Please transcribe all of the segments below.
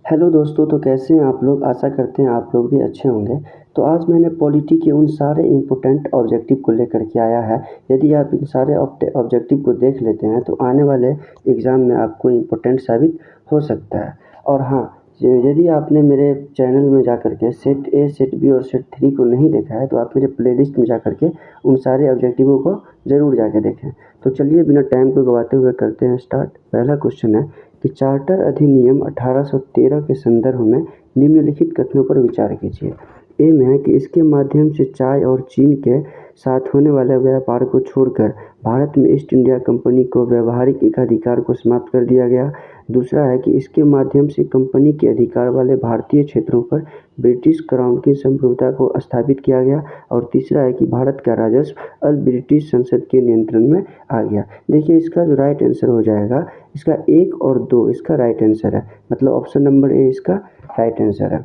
Hello दोस्तों, तो कैसे हैं आप लोग? आशा करते हैं आप लोग भी अच्छे होंगे। तो आज मैंने पॉलिटी के उन सारे इम्पोर्टेंट ऑब्जेक्टिव को लेकर के आया है। यदि आप इन सारे ऑब्जेक्टिव को देख लेते हैं तो आने वाले एग्ज़ाम में आपको इम्पोर्टेंट साबित हो सकता है। और हाँ, यदि आपने मेरे चैनल में जा कर के सेट ए, सेट बी और सेट 3 को नहीं देखा है तो आप मेरे प्लेलिस्ट में जा कर के उन सारे ऑब्जेक्टिवों को ज़रूर जाके देखें। तो चलिए बिना टाइम को गवाते हुए करते हैं स्टार्ट। पहला क्वेश्चन है कि चार्टर अधिनियम 1813 के संदर्भ में निम्नलिखित कथनों पर विचार कीजिए। ए में है कि इसके माध्यम से चाय और चीन के साथ होने वाले व्यापार को छोड़कर भारत में ईस्ट इंडिया कंपनी को व्यावहारिक एकाधिकार को समाप्त कर दिया गया। दूसरा है कि इसके माध्यम से कंपनी के अधिकार वाले भारतीय क्षेत्रों पर ब्रिटिश क्राउन की संप्रभुता को स्थापित किया गया। और तीसरा है कि भारत का राजस्व अल ब्रिटिश संसद के नियंत्रण में आ गया। देखिए, इसका जो राइट आंसर हो जाएगा, इसका 1 और 2 इसका राइट आंसर है, मतलब ऑप्शन नंबर ए इसका राइट आंसर है।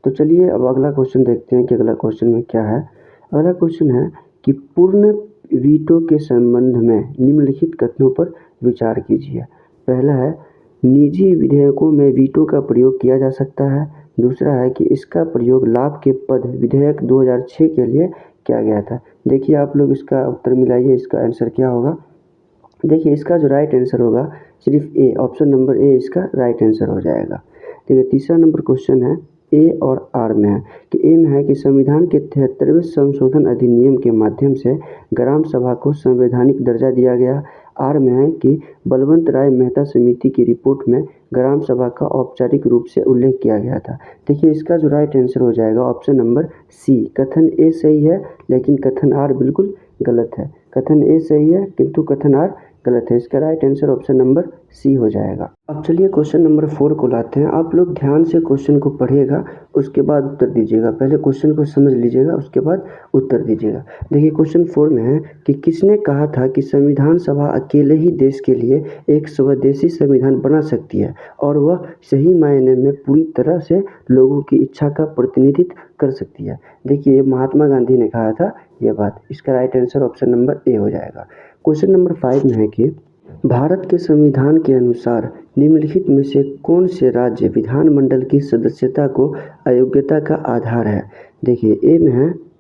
तो चलिए अब अगला क्वेश्चन देखते हैं कि अगला क्वेश्चन में क्या है। अगला क्वेश्चन है कि पूर्ण वीटो के संबंध में निम्नलिखित कथनों पर विचार कीजिए। पहला है, निजी विधेयकों में वीटो का प्रयोग किया जा सकता है। दूसरा है कि इसका प्रयोग लाभ के पद विधेयक 2006 के लिए किया गया था। देखिए, आप लोग इसका उत्तर मिलाइए, इसका आंसर क्या होगा। देखिए, इसका जो राइट आंसर होगा सिर्फ ए, ऑप्शन नंबर ए इसका राइट आंसर हो जाएगा। देखिए, तीसरा नंबर क्वेश्चन है ए और आर में है कि ए में है कि संविधान के 73वें संशोधन अधिनियम के माध्यम से ग्राम सभा को संवैधानिक दर्जा दिया गया। आर में है कि बलवंत राय मेहता समिति की रिपोर्ट में ग्राम सभा का औपचारिक रूप से उल्लेख किया गया था। देखिए, इसका जो राइट आंसर हो जाएगा ऑप्शन नंबर सी, कथन ए सही है लेकिन कथन आर बिल्कुल गलत है। कथन ए सही है किंतु कथन आर गलत है। इसका right answer option number C हो जाएगा। अब चलिए क्वेश्चन नंबर 4 को लाते हैं। आप लोग ध्यान से क्वेश्चन को पढ़िएगा, उसके बाद उत्तर दीजिएगा। पहले क्वेश्चन को समझ लीजिएगा, उसके बाद उत्तर दीजिएगा। देखिए, क्वेश्चन 4 में है कि किसने कहा था कि संविधान सभा अकेले ही देश के लिए एक स्वदेशी संविधान बना सकती है और वह सही मायने में पूरी तरह से लोगों की इच्छा का प्रतिनिधित्व कर सकती है। देखिए, महात्मा गांधी ने कहा था यह बात। इसका right answer option number A हो जाएगा। क्वेश्चन नंबर 5 में है कि भारत के संविधान के अनुसार निम्नलिखित में से कौन से राज्य विधानमंडल की सदस्यता को अयोग्यता का आधार है। देखिए,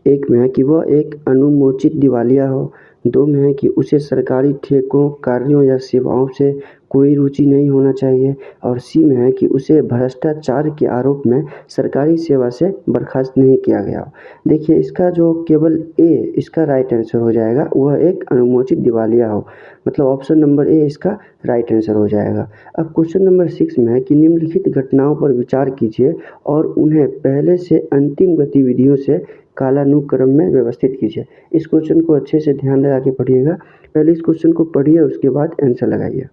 एक में है कि वह एक अनुमोचित दिवालिया हो। 2 में है कि उसे सरकारी ठेकों, कार्यों या सेवाओं से कोई रुचि नहीं होना चाहिए। और सी में है कि उसे भ्रष्टाचार के आरोप में सरकारी सेवा से बर्खास्त नहीं किया गया हो। देखिए, इसका जो केवल ए इसका राइट आंसर हो जाएगा, वह एक अनुमोचित दिवालिया हो, मतलब ऑप्शन नंबर ए इसका राइट आंसर हो जाएगा। अब क्वेश्चन नंबर 6 में है कि निम्नलिखित घटनाओं पर विचार कीजिए और उन्हें पहले से अंतिम गतिविधियों से कालानुक्रम में व्यवस्थित कीजिए। इस क्वेश्चन को अच्छे से ध्यान लगा के पढ़िएगा। पहले इस क्वेश्चन को पढ़िए, उसके बाद आंसर लगाइए।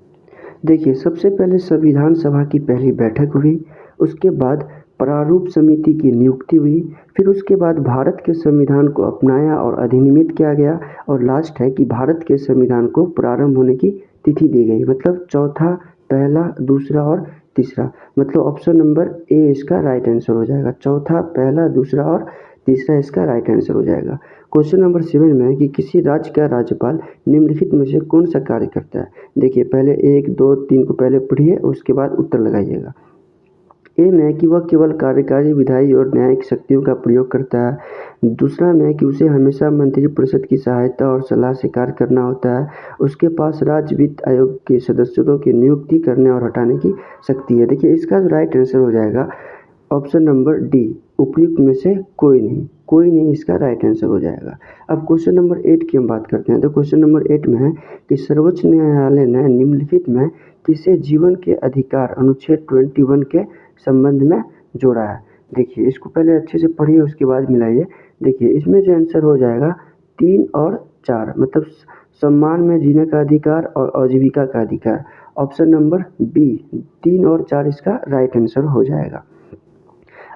देखिए, सबसे पहले संविधान सभा की पहली बैठक हुई, उसके बाद प्रारूप समिति की नियुक्ति हुई, फिर उसके बाद भारत के संविधान को अपनाया और अधिनियमित किया गया, और लास्ट है कि भारत के संविधान को प्रारंभ होने की तिथि दी गई। मतलब चौथा, पहला, दूसरा और तीसरा, मतलब ऑप्शन नंबर ए इसका राइट आंसर हो जाएगा। चौथा, पहला, दूसरा और तीसरा इसका राइट आंसर हो जाएगा। क्वेश्चन नंबर 7 में है कि किसी राज्य का राज्यपाल निम्नलिखित में से कौन सा कार्य करता है। देखिए, पहले 1, 2, 3 को पहले पढ़िए, उसके बाद उत्तर लगाइएगा। ए में है कि वह केवल कार्यकारी, विधायी और न्यायिक शक्तियों का प्रयोग करता है। दूसरा में है कि उसे हमेशा मंत्रिपरिषद की सहायता और सलाह से कार्य करना होता है। उसके पास राज्य वित्त आयोग के सदस्यों की नियुक्ति करने और हटाने की शक्ति है। देखिए, इसका राइट आंसर हो जाएगा ऑप्शन नंबर डी, उपयुक्त में से कोई नहीं इसका राइट आंसर हो जाएगा। अब क्वेश्चन नंबर 8 की हम बात करते हैं। तो क्वेश्चन नंबर 8 में है कि सर्वोच्च न्यायालय ने निम्नलिखित में किसे जीवन के अधिकार अनुच्छेद 21 के संबंध में जोड़ा है। देखिए, इसको पहले अच्छे से पढ़िए, उसके बाद मिलाइए। देखिए, इसमें जो आंसर हो जाएगा 3 और 4, मतलब सम्मान में जीने का अधिकार और आजीविका का अधिकार। ऑप्शन नंबर बी, 3 और 4 इसका राइट आंसर हो जाएगा।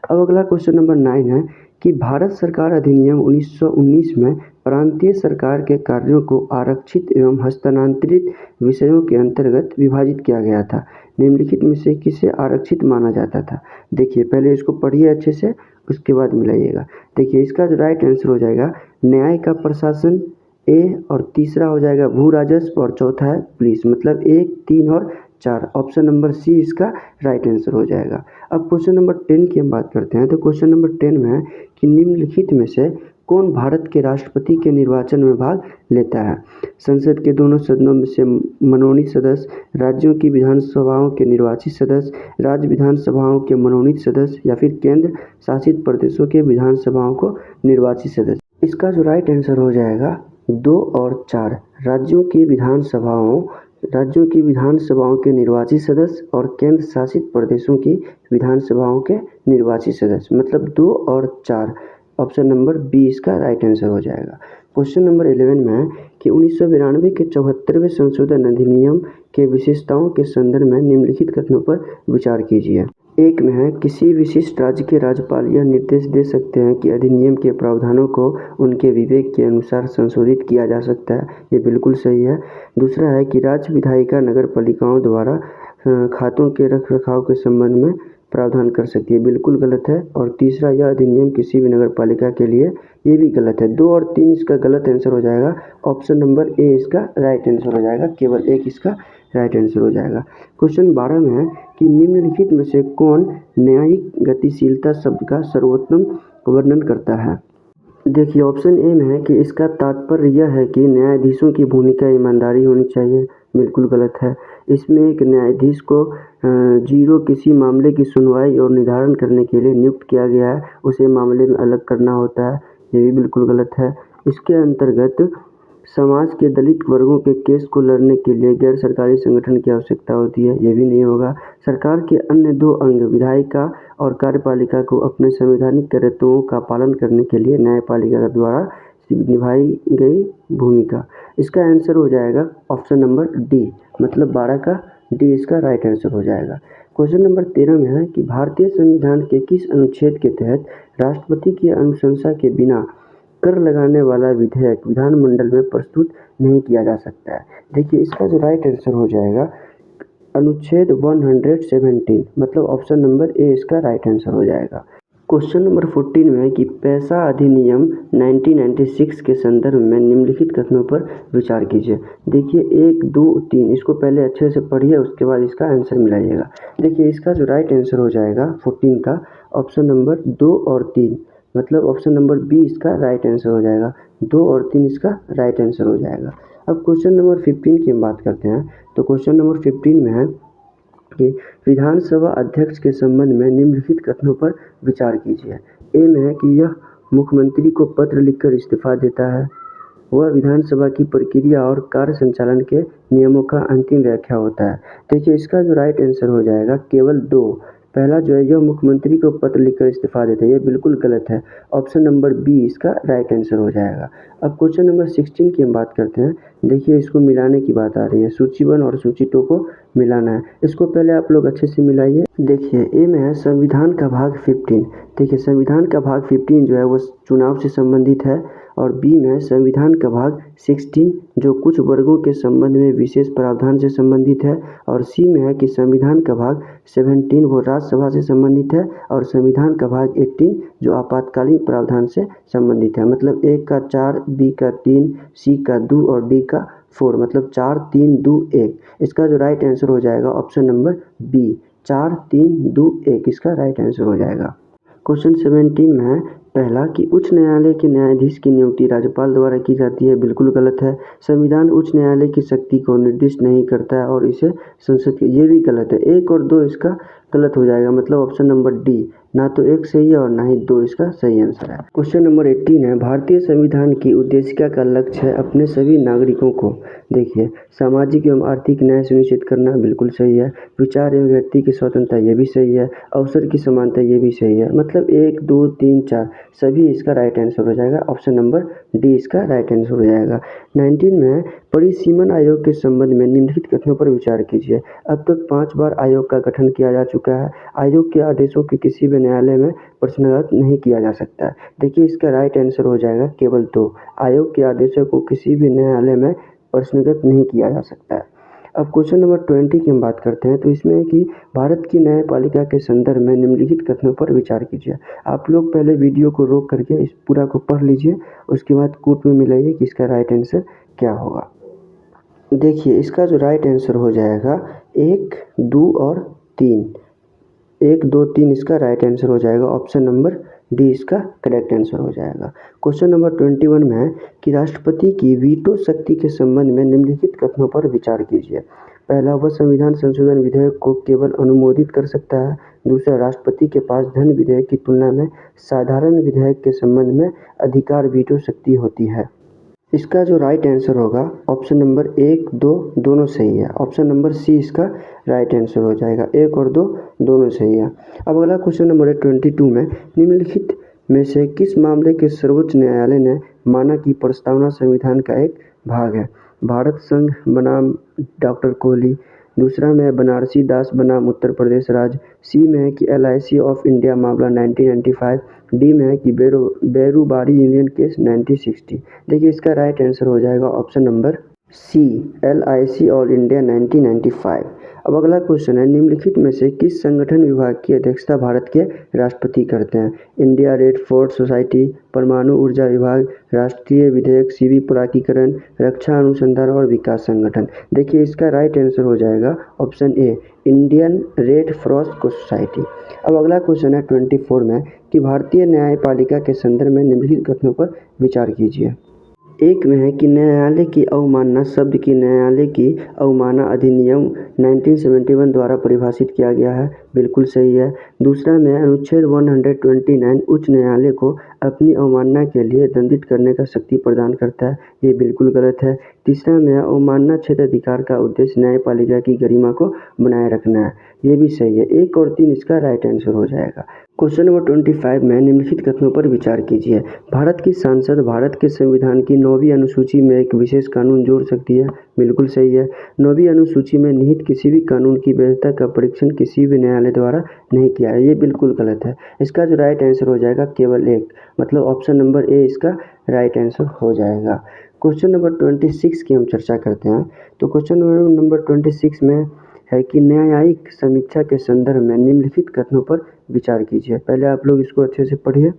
अब अगला क्वेश्चन नंबर 9 है कि भारत सरकार अधिनियम 1919 में प्रांतीय सरकार के कार्यों को आरक्षित एवं हस्तांतरित विषयों के अंतर्गत विभाजित किया गया था। निम्नलिखित में से किसे आरक्षित माना जाता था। देखिए, पहले इसको पढ़िए अच्छे से, उसके बाद मिलाइएगा। देखिए, इसका जो राइट आंसर हो जाएगा न्याय का प्रशासन ए, और तीसरा हो जाएगा भू राजस्व, और चौथा है पुलिस। मतलब 1, 3 और 4 ऑप्शन नंबर सी इसका राइट आंसर हो जाएगा। अब क्वेश्चन नंबर 10 की हम बात करते हैं। तो क्वेश्चन नंबर 10 में है कि निम्नलिखित में से कौन भारत के राष्ट्रपति के निर्वाचन में भाग लेता है? संसद के दोनों सदनों में से मनोनीत सदस्य, राज्यों की विधानसभाओं के निर्वाचित सदस्य, राज्य विधानसभाओं के मनोनीत सदस्य या फिर केंद्र शासित प्रदेशों के विधानसभाओं को निर्वाचित सदस्य। इसका जो राइट आंसर हो जाएगा 2 और 4 राज्यों की विधानसभाओं के निर्वाचित सदस्य और केंद्र शासित प्रदेशों की विधानसभाओं के निर्वाचित सदस्य, मतलब 2 और 4 ऑप्शन नंबर बी इसका राइट आंसर हो जाएगा। क्वेश्चन नंबर 11 में है कि 1992 के 74वें संशोधन अधिनियम के विशेषताओं के संदर्भ में निम्नलिखित कथनों पर विचार कीजिए। एक में है किसी विशिष्ट राज्य के राज्यपाल यह निर्देश दे सकते हैं कि अधिनियम के प्रावधानों को उनके विवेक के अनुसार संशोधित किया जा सकता है, ये बिल्कुल सही है। दूसरा है कि राज्य विधायिका नगर पालिकाओं द्वारा खातों के रखरखाव के संबंध में प्रावधान कर सकती है, बिल्कुल गलत है। और तीसरा, यह अधिनियम किसी भी नगर पालिका के लिए, ये भी गलत है। 2 और 3 इसका गलत आंसर हो जाएगा। ऑप्शन नंबर ए इसका राइट आंसर हो जाएगा, केवल एक इसका राइट आंसर हो जाएगा। क्वेश्चन 12 में है कि निम्नलिखित में से कौन न्यायिक गतिशीलता शब्द का सर्वोत्तम वर्णन करता है? देखिए ऑप्शन ए में है कि इसका तात्पर्य यह है कि न्यायाधीशों की भूमिका ईमानदारी होनी चाहिए, बिल्कुल गलत है। इसमें एक न्यायाधीश को किसी मामले की सुनवाई और निर्धारण करने के लिए नियुक्त किया गया है, उसे मामले में अलग करना होता है, ये भी बिल्कुल गलत है। इसके अंतर्गत समाज के दलित वर्गों के केस को लड़ने के लिए गैर सरकारी संगठन की आवश्यकता होती है, ये भी नहीं होगा। सरकार के अन्य 2 अंग विधायिका और कार्यपालिका को अपने संवैधानिक कर्तव्यों का पालन करने के लिए न्यायपालिका द्वारा निभाई गई भूमिका। इसका आंसर हो जाएगा ऑप्शन नंबर डी, मतलब 12 का डी इसका राइट आंसर हो जाएगा। क्वेश्चन नंबर 13 में है कि भारतीय संविधान के किस अनुच्छेद के तहत राष्ट्रपति की अनुशंसा के बिना कर लगाने वाला विधेयक विधानमंडल में प्रस्तुत नहीं किया जा सकता है? देखिए इसका जो राइट आंसर हो जाएगा अनुच्छेद 117, मतलब ऑप्शन नंबर ए इसका राइट आंसर हो जाएगा। क्वेश्चन नंबर 14 में है कि पैसा अधिनियम 1996 के संदर्भ में निम्नलिखित कथनों पर विचार कीजिए। देखिए 1, 2, 3 इसको पहले अच्छे से पढ़िए, उसके बाद इसका आंसर मिलाइएगा। देखिए इसका जो राइट आंसर हो जाएगा 14 का ऑप्शन नंबर 2 और 3, मतलब ऑप्शन नंबर बी इसका राइट आंसर हो जाएगा। 2 और 3 इसका राइट आंसर हो जाएगा। अब क्वेश्चन नंबर 15 की हम बात करते हैं। तो क्वेश्चन नंबर 15 में है कि विधानसभा अध्यक्ष के संबंध में निम्नलिखित कथनों पर विचार कीजिए। ए में है कि यह मुख्यमंत्री को पत्र लिखकर इस्तीफा देता है, वह विधानसभा की प्रक्रिया और कार्य संचालन के नियमों का अंतिम व्याख्या होता है। देखिए इसका जो राइट आंसर हो जाएगा केवल 2, पहला जो है यह मुख्यमंत्री को पत्र लिखकर इस्तीफा देते हैं, ये बिल्कुल गलत है। ऑप्शन नंबर बी इसका राइट आंसर हो जाएगा। अब क्वेश्चन नंबर 16 की हम बात करते हैं। देखिए इसको मिलाने की बात आ रही है, सूची 1 और सूची 2 को मिलाना है। इसको पहले आप लोग अच्छे से मिलाइए। देखिए ए में है संविधान का भाग 15। देखिए संविधान का भाग 15 जो है वो चुनाव से संबंधित है, और बी में है संविधान का भाग 16 जो कुछ वर्गों के संबंध में विशेष प्रावधान से संबंधित है, और सी में है कि संविधान का भाग 17 वो राज्यसभा से संबंधित है, और संविधान का भाग 18 जो आपातकालीन प्रावधान से संबंधित है। मतलब ए का 4, बी का 3, सी का 2 और डी का 4, मतलब 4, 3, 2, 1। इसका जो राइट आंसर हो जाएगा ऑप्शन नंबर बी, 4, 3, 2, 1 इसका राइट आंसर हो जाएगा। क्वेश्चन 17 में है पहला कि उच्च न्यायालय के न्यायाधीश की नियुक्ति राज्यपाल द्वारा की जाती है, बिल्कुल गलत है। संविधान उच्च न्यायालय की शक्ति को निर्दिष्ट नहीं करता है और इसे संसद के, ये भी गलत है। 1 और 2 इसका गलत हो जाएगा, मतलब ऑप्शन नंबर डी, ना तो 1 सही है और ना ही 2 इसका सही आंसर है। क्वेश्चन नंबर 18 है भारतीय संविधान की उद्देशिका का लक्ष्य है अपने सभी नागरिकों को, देखिए सामाजिक एवं आर्थिक न्याय सुनिश्चित करना, बिल्कुल सही है। विचार एवं व्यक्ति की स्वतंत्रता, ये भी सही है। अवसर की समानता, ये भी सही है। मतलब 1, 2, 3, 4 सभी इसका राइट आंसर हो जाएगा। ऑप्शन नंबर डी इसका राइट आंसर हो जाएगा। 19 में परिसीमन आयोग के संबंध में निम्नलिखित कथनों पर विचार कीजिए। अब तक 5 बार आयोग का गठन किया जा चुका है। आयोग के आदेशों के किसी भी न्यायालय में प्रश्नगत नहीं किया जा सकता है। देखिए इसका राइट आंसर हो जाएगा केवल 2, आयोग के आदेशों को किसी भी न्यायालय में प्रश्नगत नहीं किया जा सकता है। अब क्वेश्चन नंबर 20 की हम बात करते हैं। तो इसमें है कि भारत की न्यायपालिका के संदर्भ में निम्नलिखित कथनों पर विचार कीजिए। आप लोग पहले वीडियो को रोक करके इस पूरा को पढ़ लीजिए, उसके बाद कोट में मिलाइए कि इसका राइट आंसर क्या होगा। देखिए इसका जो राइट आंसर हो जाएगा 1, 2 और 3। 1, 2, 3 इसका राइट आंसर हो जाएगा। ऑप्शन नंबर डी इसका करेक्ट आंसर हो जाएगा। क्वेश्चन नंबर 21 में है कि राष्ट्रपति की वीटो शक्ति के संबंध में निम्नलिखित कथनों पर विचार कीजिए। पहला, वह संविधान संशोधन विधेयक को केवल अनुमोदित कर सकता है। दूसरा, राष्ट्रपति के पास धन विधेयक की तुलना में साधारण विधेयक के संबंध में अधिकार वीटो शक्ति होती है। इसका जो राइट आंसर होगा ऑप्शन नंबर 1, 2 दोनों सही है। ऑप्शन नंबर सी इसका राइट आंसर हो जाएगा। 1 और 2 दोनों सही है। अब अगला क्वेश्चन नंबर है 22 में, निम्नलिखित में से किस मामले के सर्वोच्च न्यायालय ने माना कि प्रस्तावना संविधान का एक भाग है। भारत संघ बनाम डॉक्टर कोहली। दूसरा में बनारसी दास बनाम उत्तर प्रदेश राज्य। सी में है कि LIC ऑफ इंडिया मामला 1995। डी में है कि बेरूबारी यूनियन केस 1960। देखिए इसका राइट आंसर हो जाएगा option number C, LIC all India 1995। अब अगला क्वेश्चन है, निम्नलिखित में से किस संगठन विभाग की अध्यक्षता भारत के राष्ट्रपति करते हैं। इंडिया रेड फोर्ट सोसाइटी, परमाणु ऊर्जा विभाग, राष्ट्रीय विधेयक सीवी प्राधिकरण, रक्षा अनुसंधान और विकास संगठन। देखिए इसका राइट आंसर हो जाएगा option A, Indian red cross society. अब अगला क्वेश्चन है 24 में कि भारतीय न्यायपालिका के संदर्भ में निम्नलिखित कथनों पर विचार कीजिए। एक में है कि न्यायालय की अवमानना शब्द की न्यायालय की अवमानना अधिनियम 1971 द्वारा परिभाषित किया गया है, बिल्कुल सही है। दूसरा में अनुच्छेद 129 उच्च न्यायालय को अपनी अवमानना के लिए दंडित करने का शक्ति प्रदान करता है, ये बिल्कुल गलत है। तीसरा में अवमानना क्षेत्र अधिकार का उद्देश्य न्यायपालिका की गरिमा को बनाए रखना है, ये भी सही है। 1 और 3 इसका राइट आंसर हो जाएगा। क्वेश्चन नंबर 25 में निम्नलिखित कथनों पर विचार कीजिए। भारत की संसद भारत के संविधान की 9वीं अनुसूची में एक विशेष कानून जोड़ सकती है, बिल्कुल सही है। 9वीं अनुसूची में निहित किसी भी कानून की वैधता का परीक्षण किसी भी न्यायालय द्वारा नहीं किया है, ये बिल्कुल गलत है। इसका जो राइट आंसर हो जाएगा केवल 1, मतलब ऑप्शन नंबर ए इसका राइट आंसर हो जाएगा। क्वेश्चन नंबर 26 की हम चर्चा करते हैं। तो क्वेश्चन नंबर 26 में है कि न्यायिक समीक्षा के संदर्भ में निम्नलिखित कथनों पर विचार कीजिए। पहले आप लोग इसको अच्छे से पढ़िए,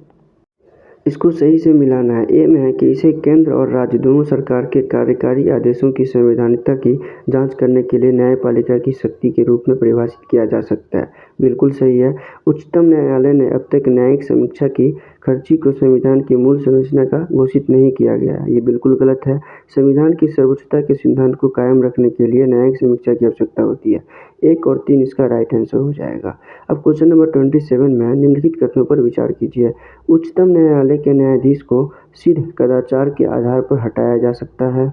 इसको सही से मिलाना है। ए में है कि इसे केंद्र और राज्य दोनों सरकार के कार्यकारी आदेशों की संवैधानिकता की जांच करने के लिए न्यायपालिका की शक्ति के रूप में परिभाषित किया जा सकता है, बिल्कुल सही है। उच्चतम न्यायालय ने अब तक न्यायिक समीक्षा की खर्ची को संविधान की मूल संरचना का घोषित नहीं किया गया है, ये बिल्कुल गलत है। संविधान की सर्वोच्चता के सिद्धांत को कायम रखने के लिए न्यायिक समीक्षा की आवश्यकता होती है। 1 और 3 इसका राइट आंसर हो जाएगा। अब क्वेश्चन नंबर 27 में निम्नलिखित कथनों पर विचार कीजिए। उच्चतम न्यायालय के न्यायाधीश को सिद्ध कदाचार के आधार पर हटाया जा सकता है,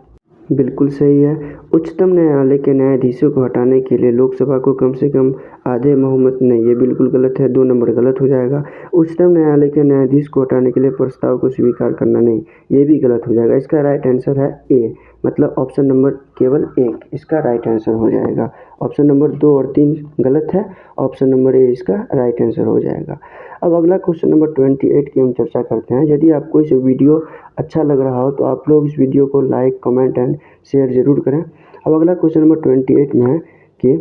बिल्कुल सही है। उच्चतम न्यायालय के न्यायाधीशों को हटाने के लिए लोकसभा को कम से कम आधे बहुमत नहीं, ये बिल्कुल गलत है, 2 नंबर गलत हो जाएगा। उच्चतम न्यायालय के न्यायाधीश को हटाने के लिए प्रस्ताव को स्वीकार करना नहीं, ये भी गलत हो जाएगा। इसका राइट आंसर है ए, मतलब ऑप्शन नंबर केवल 1 इसका राइट आंसर हो जाएगा। ऑप्शन नंबर 2 और 3 गलत है, ऑप्शन नंबर ए इसका राइट आंसर हो जाएगा। अब अगला क्वेश्चन नंबर 28 की हम चर्चा करते हैं। यदि आपको इस वीडियो अच्छा लग रहा हो तो आप लोग इस वीडियो को लाइक, कमेंट एंड शेयर जरूर करें। अब अगला क्वेश्चन नंबर 28 में है कि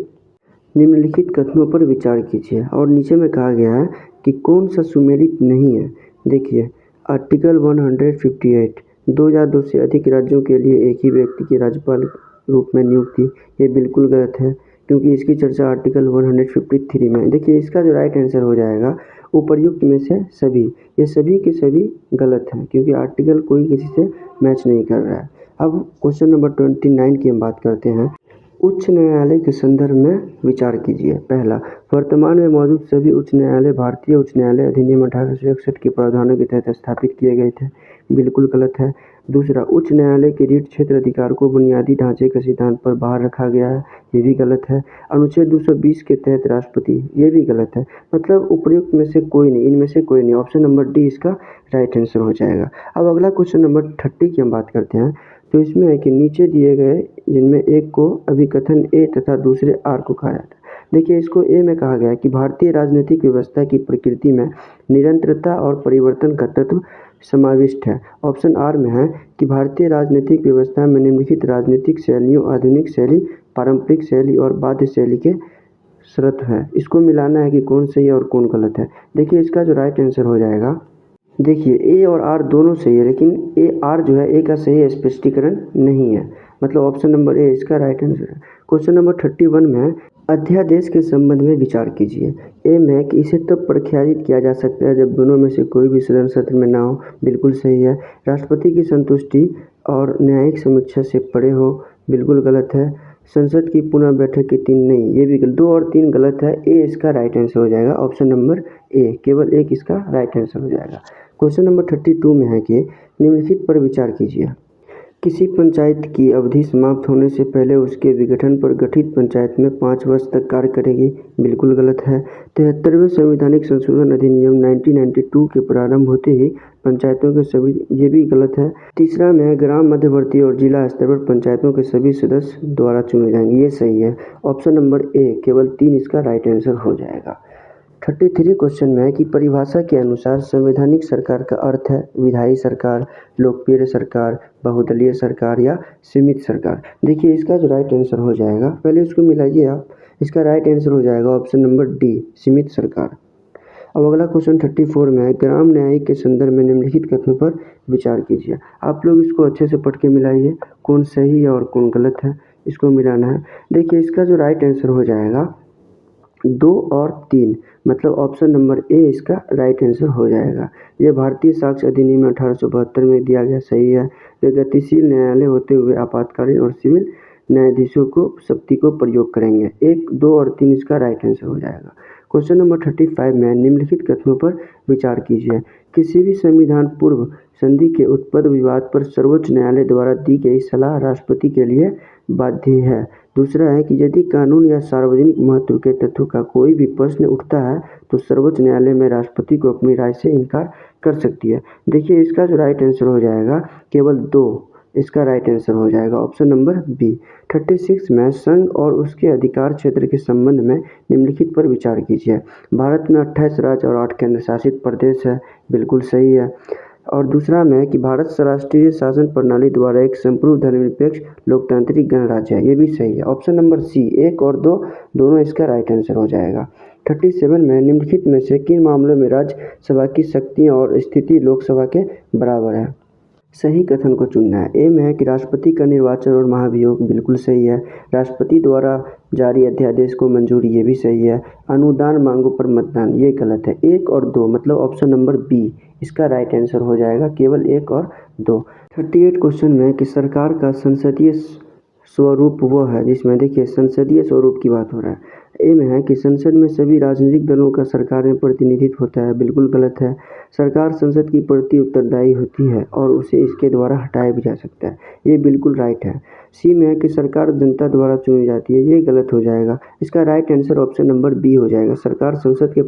निम्नलिखित कथनों पर विचार कीजिए, और नीचे में कहा गया है कि कौन सा सुमेलित नहीं है। देखिए आर्टिकल 158, 2002 से अधिक राज्यों के लिए एक ही व्यक्ति के राज्यपाल रूप में नियुक्ति, ये बिल्कुल गलत है क्योंकि इसकी चर्चा आर्टिकल 153 में। देखिए इसका जो राइट आंसर हो जाएगा उपर्युक्त में से सभी, ये सभी के सभी गलत हैं क्योंकि आर्टिकल कोई किसी से मैच नहीं कर रहा है। अब क्वेश्चन नंबर 29 की हम बात करते हैं। उच्च न्यायालय के संदर्भ में विचार कीजिए। पहला, वर्तमान में मौजूद सभी उच्च न्यायालय भारतीय उच्च न्यायालय अधिनियम 1861 के प्रावधानों के तहत स्थापित किए गए थे, बिल्कुल गलत है। दूसरा, उच्च न्यायालय के रीट क्षेत्र अधिकार को बुनियादी ढांचे के सिद्धांत पर बाहर रखा गया है, ये भी गलत है। अनुच्छेद 220 के तहत राष्ट्रपति, ये भी गलत है। मतलब उपयुक्त में से कोई नहीं, इनमें से कोई नहीं, ऑप्शन नंबर डी इसका राइट आंसर हो जाएगा। अब अगला क्वेश्चन नंबर 30 की हम बात करते हैं। तो इसमें है कि नीचे दिए गए जिनमें एक को अभिकथन ए तथा दूसरे आर को कहा जाता है। देखिए इसको ए में कहा गया कि भारतीय राजनीतिक व्यवस्था की प्रकृति में निरंतरता और परिवर्तन का तत्व समाविष्ट है। ऑप्शन आर में है कि भारतीय राजनीतिक व्यवस्था में निम्नलिखित राजनीतिक शैलियों आधुनिक शैली, पारंपरिक शैली और बाध्य शैली के शर्त है। इसको मिलाना है कि कौन सही है और कौन गलत है। देखिए इसका जो राइट आंसर हो जाएगा देखिए ए और आर दोनों सही है, लेकिन ए आर जो है ए का सही स्पष्टीकरण नहीं है, मतलब ऑप्शन नंबर ए इसका राइट आंसर है। क्वेश्चन नंबर 31 में है, अध्यादेश के संबंध में विचार कीजिए। ए में कि इसे तब प्रख्यापित किया जा सकता है जब दोनों में से कोई भी सदन सत्र में ना हो, बिल्कुल सही है। राष्ट्रपति की संतुष्टि और न्यायिक समीक्षा से परे हो, बिल्कुल गलत है। संसद की पुनः बैठक की 3 नहीं, ये भी 2 और 3 गलत है। ए इसका राइट आंसर हो जाएगा, ऑप्शन नंबर ए, केवल एक इसका राइट आंसर हो जाएगा। क्वेश्चन नंबर 32 में है कि निम्नलिखित पर विचार कीजिए। किसी पंचायत की अवधि समाप्त होने से पहले उसके विघटन पर गठित पंचायत में 5 वर्ष तक कार्य करेगी, बिल्कुल गलत है। 73वें संवैधानिक संशोधन अधिनियम 1992 के प्रारंभ होते ही पंचायतों के सभी, ये भी गलत है। तीसरा में ग्राम मध्यवर्ती और जिला स्तर पर पंचायतों के सभी सदस्य द्वारा चुने जाएंगे, ये सही है। ऑप्शन नंबर ए, केवल 3 इसका राइट आंसर हो जाएगा। 33 क्वेश्चन में है कि परिभाषा के अनुसार संवैधानिक सरकार का अर्थ है विधायी सरकार, लोकप्रिय सरकार, बहुदलीय सरकार या सीमित सरकार। देखिए इसका जो राइट आंसर हो जाएगा, पहले इसको मिलाइए आप, इसका राइट आंसर हो जाएगा ऑप्शन नंबर डी, सीमित सरकार। अब अगला क्वेश्चन 34 में है, ग्राम न्यायिक के संदर्भ में निम्नलिखित कथनों पर विचार कीजिए। आप लोग इसको अच्छे से पढ़ के मिलाइए, कौन सही है और कौन गलत है, इसको मिलाना है। देखिए इसका जो राइट आंसर हो जाएगा 2 और 3, मतलब ऑप्शन नंबर ए इसका राइट आंसर हो जाएगा। यह भारतीय साक्ष्य अधिनियम 1872 में दिया गया, सही है। वे गतिशील न्यायालय होते हुए आपातकालीन और सिविल न्यायाधीशों को शक्ति को प्रयोग करेंगे। 1, 2 और 3 इसका राइट आंसर हो जाएगा। क्वेश्चन नंबर 35 में निम्नलिखित कथनों पर विचार कीजिए। किसी भी संविधान पूर्व संधि के उत्पन्न विवाद पर सर्वोच्च न्यायालय द्वारा दी गई सलाह राष्ट्रपति के लिए बाध्य है। दूसरा है कि यदि कानून या सार्वजनिक महत्व के तथ्यों का कोई भी प्रश्न उठता है तो सर्वोच्च न्यायालय में राष्ट्रपति को अपनी राय से इनकार कर सकती है। देखिए इसका जो राइट आंसर हो जाएगा केवल 2, इसका राइट आंसर हो जाएगा ऑप्शन नंबर बी। 36 में संघ और उसके अधिकार क्षेत्र के संबंध में निम्नलिखित पर विचार कीजिए। भारत में 28 राज्य और 8 केंद्र शासित प्रदेश है, बिल्कुल सही है। और दूसरा में कि भारत राष्ट्रीय शासन प्रणाली द्वारा एक संपूर्ण धर्मनिरपेक्ष लोकतांत्रिक गणराज्य है, ये भी सही है। ऑप्शन नंबर सी, 1 और 2 दोनों इसका राइट आंसर हो जाएगा। 37 में निम्नलिखित में से किन मामलों में राज्यसभा की शक्तियाँ और स्थिति लोकसभा के बराबर है। सही कथन को चुनना है। ए में है कि राष्ट्रपति का निर्वाचन और महाभियोग, बिल्कुल सही है। राष्ट्रपति द्वारा जारी अध्यादेश को मंजूरी, ये भी सही है। अनुदान मांगों पर मतदान, ये गलत है। 1 और 2, मतलब ऑप्शन नंबर बी इसका राइट आंसर हो जाएगा, केवल 1 और 2। 38 क्वेश्चन में कि सरकार का संसदीय स्वरूप वो है जिसमें, देखिए संसदीय स्वरूप की बात हो रहा है। ए में है कि संसद में सभी राजनीतिक दलों का सरकार में प्रतिनिधित्व होता है, बिल्कुल गलत है। सरकार संसद की प्रति उत्तरदायी होती है और उसे इसके द्वारा हटाया भी जा सकता है, ये बिल्कुल राइट है। सी में है कि सरकार जनता द्वारा चुनी जाती है, ये गलत हो जाएगा। इसका right answer option number B हो जाएगा, सरकार संसद के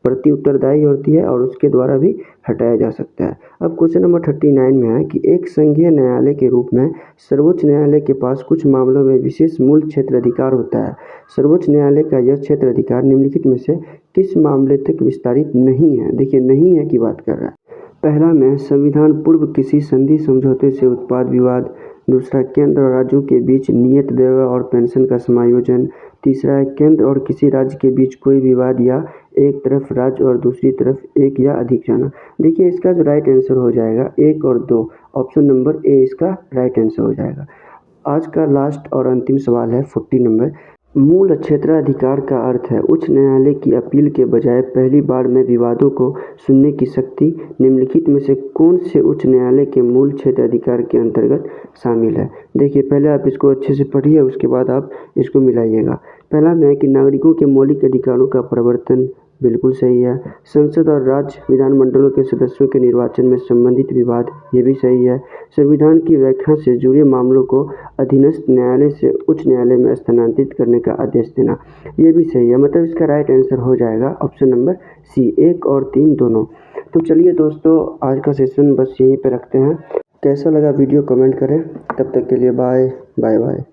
प्रति उत्तरदायी होती है और उसके द्वारा भी हटाया जा सकता है। अब क्वेश्चन नंबर 39 में है कि एक संघीय न्यायालय के रूप में सर्वोच्च न्यायालय के पास कुछ मामलों में विशेष मूल क्षेत्र अधिकार होता है। सर्वोच्च न्यायालय का यह क्षेत्र अधिकार निम्नलिखित में से किस मामले तक विस्तारित नहीं है। देखिए नहीं है की बात कर रहा है। पहला में संविधान पूर्व किसी संधि समझौते से उत्पाद विवाद। दूसरा, केंद्र और राज्यों के बीच नियत व्यय और पेंशन का समायोजन। तीसरा है केंद्र और किसी राज्य के बीच कोई विवाद या एक तरफ राज्य और दूसरी तरफ एक या अधिक जाना। देखिए इसका जो राइट आंसर हो जाएगा 1 और 2, ऑप्शन नंबर ए इसका राइट आंसर हो जाएगा। आज का लास्ट और अंतिम सवाल है 40 नंबर। मूल क्षेत्राधिकार का अर्थ है उच्च न्यायालय की अपील के बजाय पहली बार में विवादों को सुनने की शक्ति। निम्नलिखित में से कौन से उच्च न्यायालय के मूल क्षेत्राधिकार के अंतर्गत शामिल है। देखिए पहले आप इसको अच्छे से पढ़िए, उसके बाद आप इसको मिलाइएगा। पहला में है कि नागरिकों के मौलिक अधिकारों का प्रवर्तन, बिल्कुल सही है। संसद और राज्य विधानमंडलों के सदस्यों के निर्वाचन में संबंधित विवाद, ये भी सही है। संविधान की व्याख्या से जुड़े मामलों को अधीनस्थ न्यायालय से उच्च न्यायालय में स्थानांतरित करने का आदेश देना, ये भी सही है। मतलब इसका राइट आंसर हो जाएगा ऑप्शन नंबर सी, 1 और 3 दोनों। तो चलिए दोस्तों, आज का सेशन बस यहीं पे रखते हैं। कैसा लगा वीडियो कमेंट करें। तब तक के लिए बाय बाय बाय।